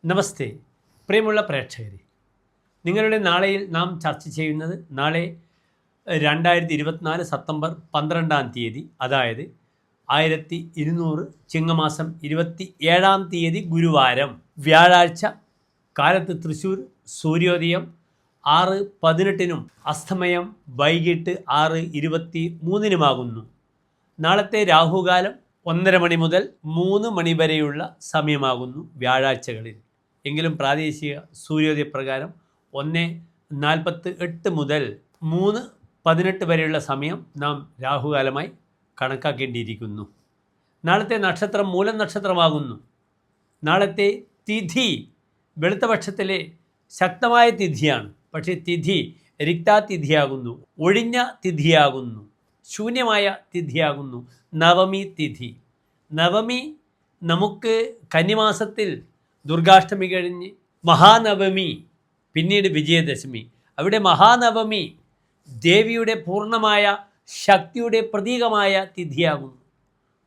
നമസ്തേ പ്രിയമുള്ള പ്രേക്ഷകരെ, നിങ്ങളുടെ നാളെയിൽ നാം ചർച്ച ചെയ്യുന്നത് നാളെ 2024 സെപ്റ്റംബർ 12-ാം തീയതി, അതായത് 1200 ചിങ്ങമാസം 27-ാം തീയതി ഗുരുവാരം വ്യാഴാഴ്ച കാലത്ത് തൃശ്ശൂർ സൂര്യോദയം 6:18-നും അസ്തമയം വൈകിട്ട് 6:23-നുമാകുന്നു. നാളത്തെ രാഹുകാലം 1:30 മണി മുതൽ 3 മണി വരെയുള്ള സമയമാകുന്നു വ്യാഴാഴ്ചകളിൽ. എങ്കിലും പ്രാദേശിക സൂര്യോദയപ്രകാരം 1:48 മുതൽ 3:18 വരെയുള്ള സമയം നാം രാഹുകാലമായി കണക്കാക്കേണ്ടിയിരിക്കുന്നു. നാളത്തെ നക്ഷത്രം മൂലം നക്ഷത്രമാകുന്നു. നാളത്തെ തിഥി വെളുത്തപക്ഷത്തിലെ ശക്തമായ തിഥിയാണ്. പക്ഷേ തിഥി രിക്താതിഥിയാകുന്നു, ഒഴിഞ്ഞ തിഥിയാകുന്നു, ശൂന്യമായ തിഥിയാകുന്നു നവമി തിഥി. നവമി നമുക്ക് കന്നിമാസത്തിൽ ദുർഗാഷ്ടമി കഴിഞ്ഞ് മഹാനവമി, പിന്നീട് വിജയദശമി. അവിടെ മഹാനവമി ദേവിയുടെ പൂർണ്ണമായ ശക്തിയുടെ പ്രതീകമായ തിഥിയാകുന്നു.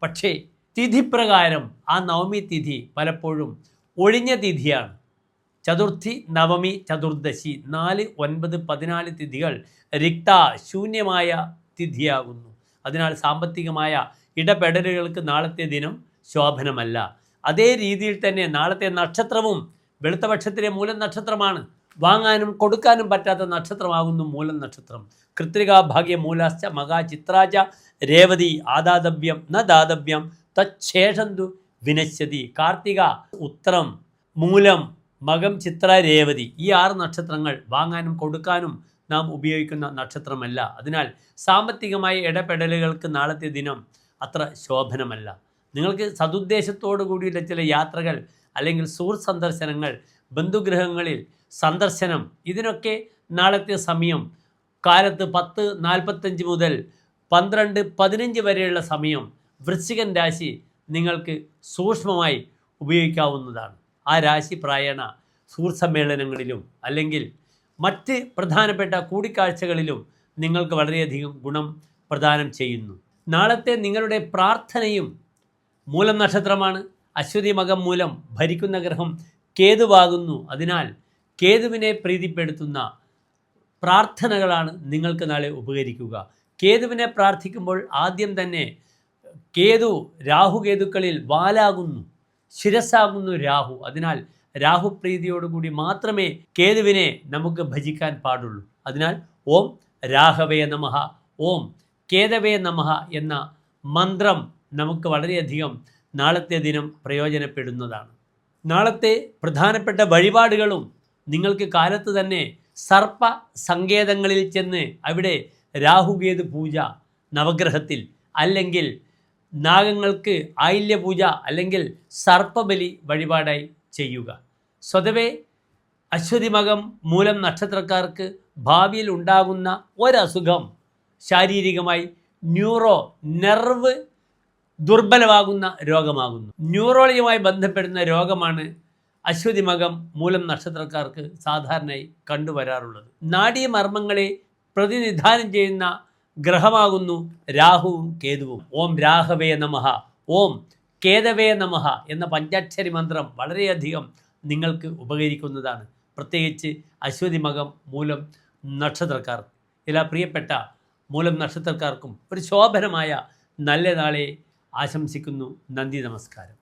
പക്ഷേ തിഥിപ്രകാരം ആ നവമി തിഥി പലപ്പോഴും ഒഴിഞ്ഞ തിഥിയാണ്. ചതുർത്ഥി, നവമി, ചതുർദശി 4, 9, 14 തിഥികൾ റിക്ത ശൂന്യമായ തിഥിയാകുന്നു. അതിനാൽ സാമ്പത്തികമായ ഇടപെടലുകൾക്ക് നാളത്തെ ദിനം ശോഭനമല്ല. അതേ രീതിയിൽ തന്നെ നാളത്തെ നക്ഷത്രവും വെളുത്തപക്ഷത്തിലെ മൂലം നക്ഷത്രമാണ്. വാങ്ങാനും കൊടുക്കാനും പറ്റാത്ത നക്ഷത്രമാകുന്നു മൂലം നക്ഷത്രം. കൃത്രിക ഭാഗ്യ മൂലാശ്ച മകാ ചിത്രാച രേവതി ആദാതവ്യം ന ദാതവ്യം തച്ഛേഷന്തു വിനശ്യതി. കാർത്തിക, ഉത്രം, മൂലം, മകം, ചിത്ര, രേവതി ഈ 6 നക്ഷത്രങ്ങൾ വാങ്ങാനും കൊടുക്കാനും നാം ഉപയോഗിക്കുന്ന നക്ഷത്രമല്ല. അതിനാൽ സാമ്പത്തികമായ ഇടപെടലുകൾക്ക് നാളത്തെ ദിനം അത്ര ശോഭനമല്ല. നിങ്ങൾക്ക് സതുദ്ദേശത്തോടു കൂടിയുള്ള ചില യാത്രകൾ അല്ലെങ്കിൽ സുഹൃത്ത് സന്ദർശനങ്ങൾ, ബന്ധുഗൃഹങ്ങളിൽ സന്ദർശനം, ഇതിനൊക്കെ നാളത്തെ സമയം കാലത്ത് 10:45 മുതൽ 12:15 വരെയുള്ള സമയം വൃശ്ചികൻ രാശി നിങ്ങൾക്ക് സൂക്ഷ്മമായി ഉപയോഗിക്കാവുന്നതാണ്. ആ രാശി പ്രായണ സുഹൃത്ത് സമ്മേളനങ്ങളിലും അല്ലെങ്കിൽ മറ്റ് പ്രധാനപ്പെട്ട കൂടിക്കാഴ്ചകളിലും നിങ്ങൾക്ക് വളരെയധികം ഗുണം പ്രദാനം ചെയ്യുന്നു. നാളത്തെ നിങ്ങളുടെ പ്രാർത്ഥനയും മൂലം നക്ഷത്രമാണ്. അശ്വതി മകം മൂലം ഭരിക്കുന്ന ഗ്രഹം കേതുവാകുന്നു. അതിനാൽ കേതുവിനെ പ്രീതിപ്പെടുത്തുന്ന പ്രാർത്ഥനകളാണ് നിങ്ങൾക്ക് നാളെ ഉപകരിക്കുക. കേതുവിനെ പ്രാർത്ഥിക്കുമ്പോൾ ആദ്യം തന്നെ കേതു രാഹുകേതുക്കളിൽ വാലാകുന്നു, ശിരസ്സാകുന്നു രാഹു. അതിനാൽ രാഹുപ്രീതിയോടുകൂടി മാത്രമേ കേതുവിനെ നമുക്ക് ഭജിക്കാൻ പാടുള്ളൂ. അതിനാൽ ഓം രാഘവേ നമഃ, ഓം കേതവേ നമഃ എന്ന മന്ത്രം നമുക്ക് വളരെയധികം നാളത്തെ ദിനം പ്രയോജനപ്പെടുന്നതാണ്. നാളത്തെ പ്രധാനപ്പെട്ട വഴിപാടുകളും നിങ്ങൾക്ക് കാലത്ത് തന്നെ സർപ്പ സങ്കേതങ്ങളിൽ ചെന്ന് അവിടെ രാഹുകേതു പൂജ നവഗ്രഹത്തിൽ, അല്ലെങ്കിൽ നാഗങ്ങൾക്ക് ആയില്യ പൂജ അല്ലെങ്കിൽ സർപ്പബലി വഴിപാടായി ചെയ്യുക. സ്വതവേ അശ്വതിമകം മൂലം നക്ഷത്രക്കാർക്ക് ഭാവിയിൽ ഉണ്ടാകുന്ന ഒരസുഖം ശാരീരികമായി നെർവ് ദുർബലമാകുന്ന രോഗമാകുന്നു. ന്യൂറോളജിയുമായി ബന്ധപ്പെടുന്ന രോഗമാണ് അശ്വതിമകം മൂലം നക്ഷത്രക്കാർക്ക് സാധാരണയായി കണ്ടുവരാറുള്ളത്. നാഡീമർമ്മങ്ങളെ പ്രതിനിധാനം ചെയ്യുന്ന ഗ്രഹമാകുന്നു രാഹുവും കേതുവും. ഓം രാഘവേ നമഃ, ഓം കേതവേ നമഃ എന്ന പഞ്ചാക്ഷരി മന്ത്രം വളരെയധികം നിങ്ങൾക്ക് ഉപകരിക്കുന്നതാണ്. പ്രത്യേകിച്ച് അശ്വതിമകം മൂലം നക്ഷത്രക്കാർ, എല്ലാ പ്രിയപ്പെട്ട മൂലം നക്ഷത്രക്കാർക്കും ഒരു ശോഭനമായ നല്ല നാളെ ആശംസിക്കുന്നു. നന്ദി, നമസ്കാരം.